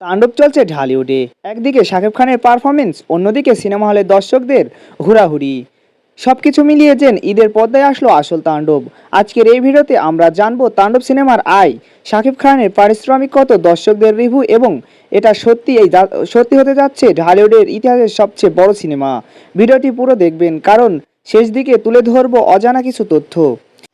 তাণ্ডব চলছে ঢালিউডে। একদিকে শাকিব খানের পারফরমেন্স, অন্যদিকে সিনেমা হলে দর্শকদের হুড়াহুড়ি। সবকিছু মিলিয়ে যেন ঈদের পর্দায় আসলো আসল তাণ্ডব। আজকের এই ভিডিওতে আমরা জানবো তাণ্ডব সিনেমার আয়, শাকিব খানের পারিশ্রমিক কত, দর্শকদের রিভিউ এবং এটা সত্যি হতে যাচ্ছে ঢালিউডের ইতিহাসের সবচেয়ে বড় সিনেমা। ভিডিওটি পুরো দেখবেন, কারণ শেষ দিকে তুলে ধরবো অজানা কিছু তথ্য।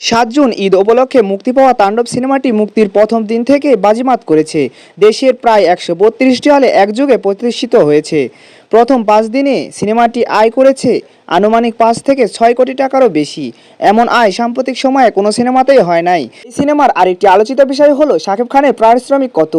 7 জুন ঈদ উপলক্ষে মুক্তি পাওয়া তাণ্ডব সিনেমাটি মুক্তির প্রথম দিন থেকে বাজিমাত করেছে। দেশের প্রায় 132টি হলে একযোগে প্রতিষ্ঠিত হয়েছে। প্রথম 5 দিনে সিনেমাটি আয় করেছে আনুমানিক 5 থেকে 6 কোটি টাকারও বেশি। এমন আয় সাম্প্রতিক সময়ে কোনো সিনেমাতেই হয় নাই। এই সিনেমার আরেকটি আলোচিত বিষয় হলো শাকিব খানের পারিশ্রমিক কত।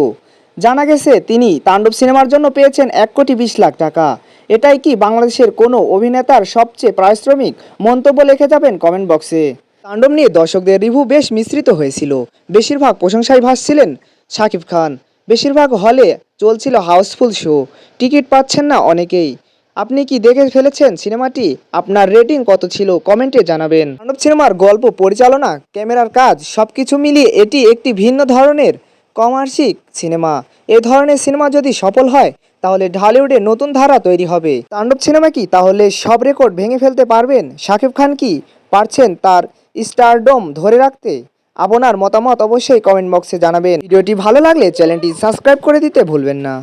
জানা গেছে তিনি তাণ্ডব সিনেমার জন্য পেয়েছেন 1,20,00,000 টাকা। এটাই কি বাংলাদেশের কোনো অভিনেতার সবচেয়ে পারিশ্রমিক? মন্তব্য লিখে যাবেন কমেন্ট বক্সে। তাণ্ডব নিয়ে দর্শকদের রিভিউ বেশ মিশ্রিত হয়েছিল। বেশিরভাগ প্রশংসায় ভাসছিলেন শাকিব খান। বেশিরভাগ হলে চলছিল হাউসফুল শো, টিকিট পাচ্ছেন না অনেকেই। আপনি কি দেখে ফেলেছেন সিনেমাটি? আপনার রেটিং কত ছিল কমেন্টে জানাবেন। তাণ্ডব সিনেমার গল্প, পরিচালনা, ক্যামেরার কাজ সবকিছু মিলিয়ে এটি একটি ভিন্ন ধরনের কমার্শিক সিনেমা। এ ধরনের সিনেমা যদি সফল হয় তাহলে ঢালিউডে নতুন ধারা তৈরি হবে। তাণ্ডব সিনেমা কি তাহলে সব রেকর্ড ভেঙে ফেলতে পারবেন? শাকিব খান কি পারছেন তার স্টারডম ধরে রাখতে? আপনার মতামত অবশ্যই কমেন্ট বক্সে জানাবেন। ভিডিওটি ভালো লাগলে চ্যানেলটি সাবস্ক্রাইব করে দিতে ভুলবেন না।